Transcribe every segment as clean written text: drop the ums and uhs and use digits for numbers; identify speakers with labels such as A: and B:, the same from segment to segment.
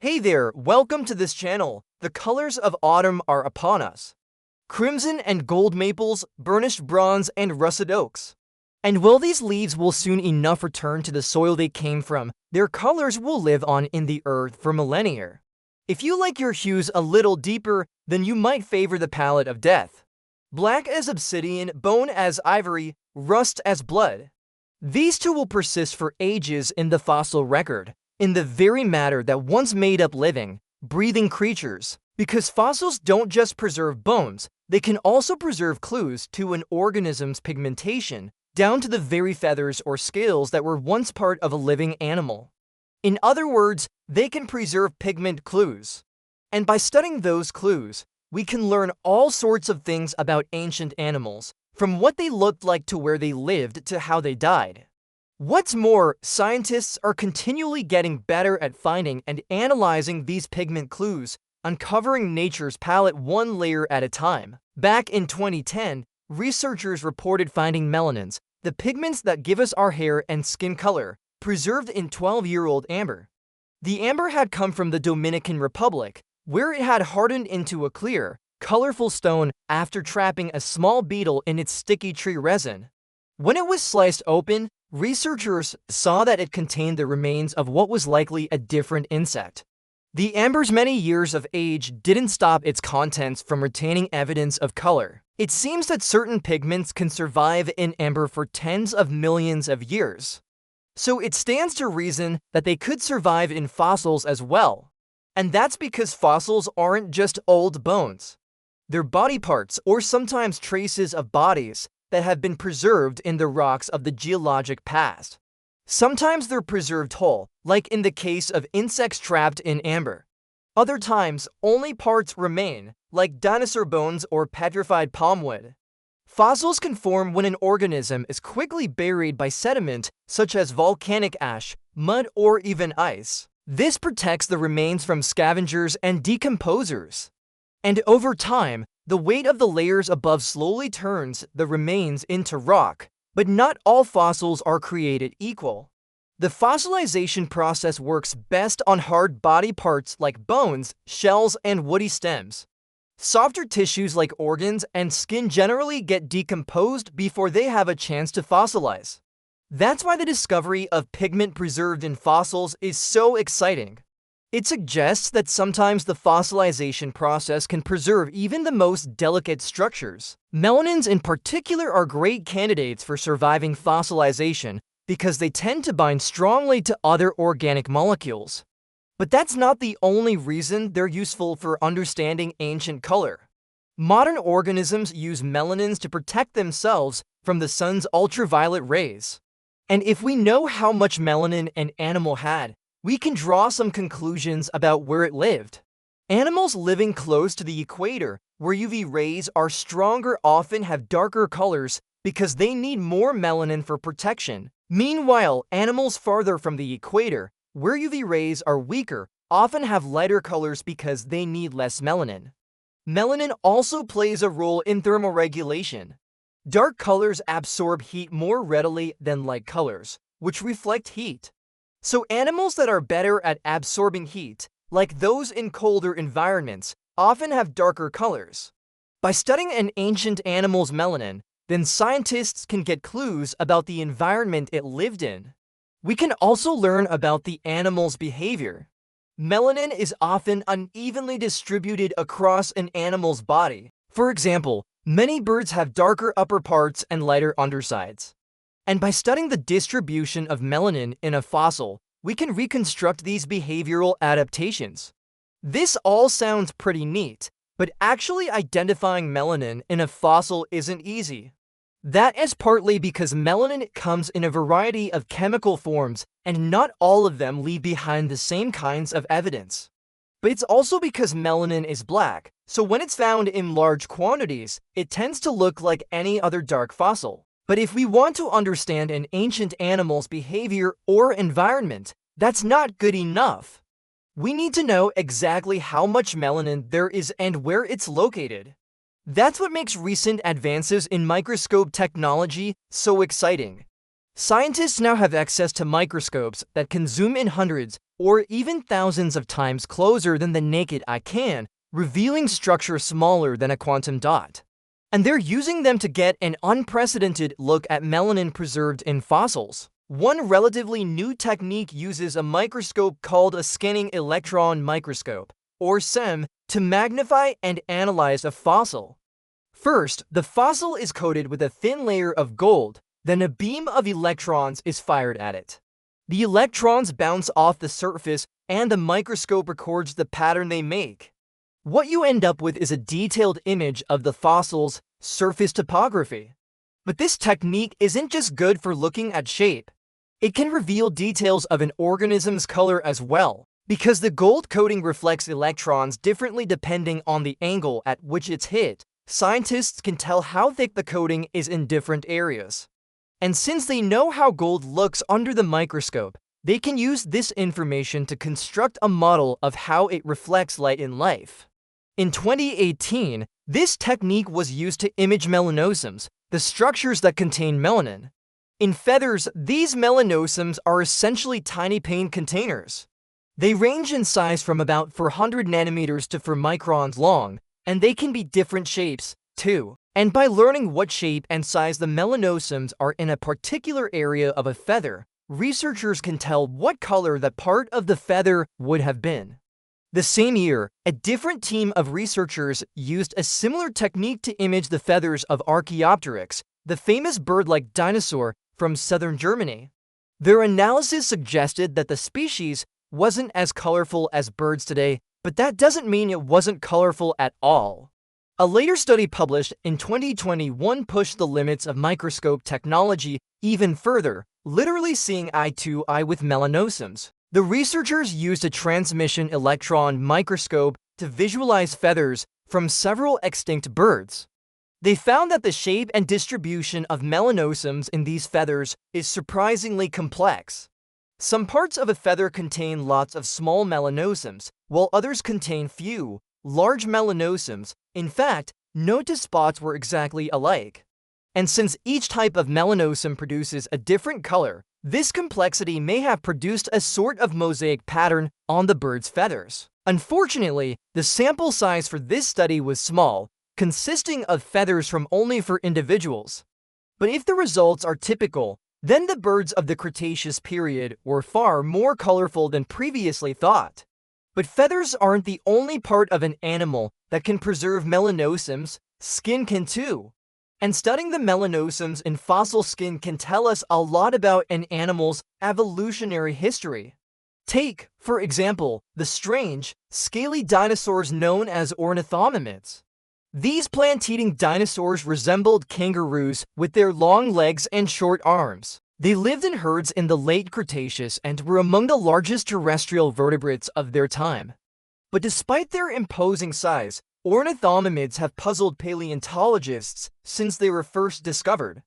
A: Hey there, welcome to this channel. The colors of autumn are upon us. Crimson and gold maples, burnished bronze and russet oaks. And while these leaves will soon enough return to the soil they came from, their colors will live on in the earth for millennia. If you like your hues a little deeper, then you might favor the palette of death. Black as obsidian, bone as ivory, rust as blood. These two will persist for ages in the fossil record, in the very matter that once made up living, breathing creatures. Because fossils don't just preserve bones, they can also preserve clues to an organism's pigmentation, down to the very feathers or scales that were once part of a living animal. In other words, they can preserve pigment clues. And by studying those clues, we can learn all sorts of things about ancient animals, from what they looked like to where they lived to how they died. What's more, scientists are continually getting better at finding and analyzing these pigment clues, uncovering nature's palette one layer at a time. Back in 2010, researchers reported finding melanins, the pigments that give us our hair and skin color, preserved in 12-year-old amber. The amber had come from the Dominican Republic, where it had hardened into a clear, colorful stone after trapping a small beetle in its sticky tree resin. When it was sliced open, researchers saw that it contained the remains of what was likely a different insect. The amber's many years of age didn't stop its contents from retaining evidence of color. It seems that certain pigments can survive in amber for tens of millions of years. So it stands to reason that they could survive in fossils as well. And that's because fossils aren't just old bones. They're body parts, or sometimes traces of bodies, that have been preserved in the rocks of the geologic past. Sometimes they're preserved whole, like in the case of insects trapped in amber. Other times, only parts remain, like dinosaur bones or petrified palm wood. Fossils can form when an organism is quickly buried by sediment, such as volcanic ash, mud, or even ice. This protects the remains from scavengers and decomposers. And over time, the weight of the layers above slowly turns the remains into rock. But not all fossils are created equal. The fossilization process works best on hard body parts like bones, shells, and woody stems. Softer tissues like organs and skin generally get decomposed before they have a chance to fossilize. That's why the discovery of pigment preserved in fossils is so exciting. It suggests that sometimes the fossilization process can preserve even the most delicate structures. Melanins in particular are great candidates for surviving fossilization because they tend to bind strongly to other organic molecules. But that's not the only reason they're useful for understanding ancient color. Modern organisms use melanins to protect themselves from the sun's ultraviolet rays. And if we know how much melanin an animal had, we can draw some conclusions about where it lived. Animals living close to the equator, where UV rays are stronger, often have darker colors because they need more melanin for protection. Meanwhile, animals farther from the equator, where UV rays are weaker, often have lighter colors because they need less melanin. Melanin also plays a role in thermoregulation. Dark colors absorb heat more readily than light colors, which reflect heat. So animals that are better at absorbing heat, like those in colder environments, often have darker colors. By studying an ancient animal's melanin, then scientists can get clues about the environment it lived in. We can also learn about the animal's behavior. Melanin is often unevenly distributed across an animal's body. For example, many birds have darker upper parts and lighter undersides. And by studying the distribution of melanin in a fossil, we can reconstruct these behavioral adaptations. This all sounds pretty neat, but actually identifying melanin in a fossil isn't easy. That is partly because melanin comes in a variety of chemical forms, and not all of them leave behind the same kinds of evidence. But it's also because melanin is black, so when it's found in large quantities, it tends to look like any other dark fossil. But if we want to understand an ancient animal's behavior or environment, that's not good enough. We need to know exactly how much melanin there is and where it's located. That's what makes recent advances in microscope technology so exciting. Scientists now have access to microscopes that can zoom in hundreds or even thousands of times closer than the naked eye can, revealing structure smaller than a quantum dot. And they're using them to get an unprecedented look at melanin preserved in fossils. One relatively new technique uses a microscope called a scanning electron microscope, or SEM, to magnify and analyze a fossil. First, the fossil is coated with a thin layer of gold, then a beam of electrons is fired at it. The electrons bounce off the surface and the microscope records the pattern they make. What you end up with is a detailed image of the fossil's surface topography. But this technique isn't just good for looking at shape. It can reveal details of an organism's color as well, because the gold coating reflects electrons differently depending on the angle at which it's hit. Scientists can tell how thick the coating is in different areas. And since they know how gold looks under the microscope, they can use this information to construct a model of how it reflects light in life. In 2018, this technique was used to image melanosms, the structures that contain melanin. In feathers, these melanosms are essentially tiny paint containers. They range in size from about 400 nanometers to 4 microns long, and they can be different shapes, too. And by learning what shape and size the melanosms are in a particular area of a feather, researchers can tell what color that part of the feather would have been. The same year, a different team of researchers used a similar technique to image the feathers of Archaeopteryx, the famous bird-like dinosaur from southern Germany. Their analysis suggested that the species wasn't as colorful as birds today, but that doesn't mean it wasn't colorful at all. A later study published in 2021 pushed the limits of microscope technology even further, literally seeing eye to eye with melanosms. The researchers used a transmission electron microscope to visualize feathers from several extinct birds. They found that the shape and distribution of melanosms in these feathers is surprisingly complex. Some parts of a feather contain lots of small melanosms, while others contain few, large melanosms. In fact, no two spots were exactly alike. And since each type of melanosm produces a different color, this complexity may have produced a sort of mosaic pattern on the bird's feathers. Unfortunately, the sample size for this study was small, consisting of feathers from only 4 individuals. But if the results are typical, then the birds of the Cretaceous period were far more colorful than previously thought. But feathers aren't the only part of an animal that can preserve melanosms, skin can too. And studying the melanosms in fossil skin can tell us a lot about an animal's evolutionary history. Take, for example, the strange, scaly dinosaurs known as Ornithomimids. These plant-eating dinosaurs resembled kangaroos with their long legs and short arms. They lived in herds in the late Cretaceous and were among the largest terrestrial vertebrates of their time. But despite their imposing size, Ornithomimids have puzzled paleontologists since they were first discovered.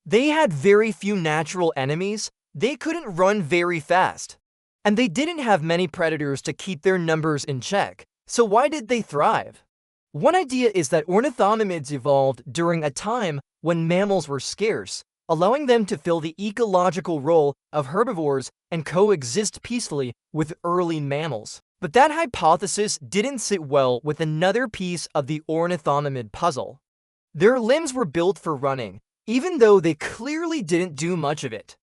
A: They had very few natural enemies, they couldn't run very fast, and they didn't have many predators to keep their numbers in check. So why did they thrive? One idea is that Ornithomimids evolved during a time when mammals were scarce, allowing them to fill the ecological role of herbivores and coexist peacefully with early mammals. But that hypothesis didn't sit well with another piece of the ornithomimid puzzle. Their limbs were built for running, even though they clearly didn't do much of it.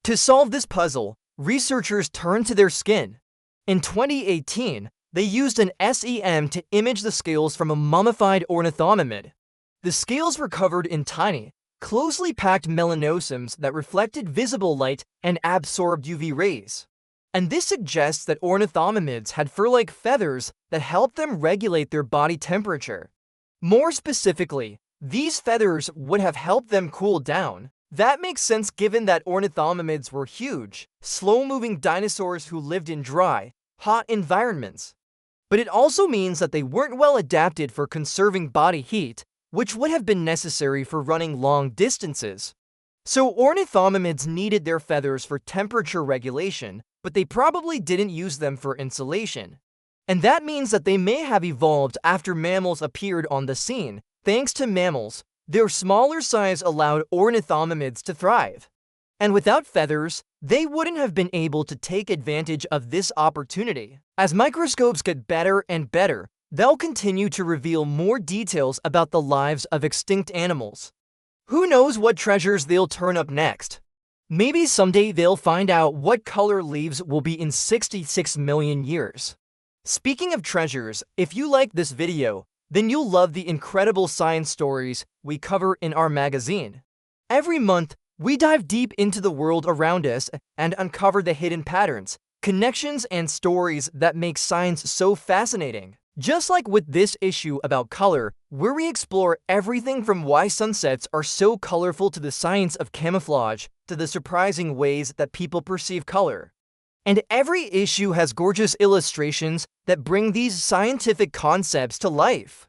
A: To solve this puzzle, researchers turned to their skin. In 2018, they used an SEM to image the scales from a mummified ornithomimid. The scales were covered in tiny, closely packed melanosms that reflected visible light and absorbed UV rays. And this suggests that ornithomimids had fur-like feathers that helped them regulate their body temperature. More specifically, these feathers would have helped them cool down. That makes sense given that ornithomimids were huge, slow-moving dinosaurs who lived in dry, hot environments. But it also means that they weren't well adapted for conserving body heat, which would have been necessary for running long distances. So ornithomimids needed their feathers for temperature regulation, but they probably didn't use them for insulation. And that means that they may have evolved after mammals appeared on the scene. Thanks to mammals, their smaller size allowed ornithomimids to thrive. And without feathers, they wouldn't have been able to take advantage of this opportunity. As microscopes get better and better, they'll continue to reveal more details about the lives of extinct animals. Who knows what treasures they'll turn up next? Maybe someday they'll find out what color leaves will be in 66 million years. Speaking of treasures, if you like this video, then you'll love the incredible science stories we cover in our magazine. Every month, we dive deep into the world around us and uncover the hidden patterns, connections, and stories that make science so fascinating. Just like with this issue about color, where we explore everything from why sunsets are so colorful to the science of camouflage to the surprising ways that people perceive color. And every issue has gorgeous illustrations that bring these scientific concepts to life.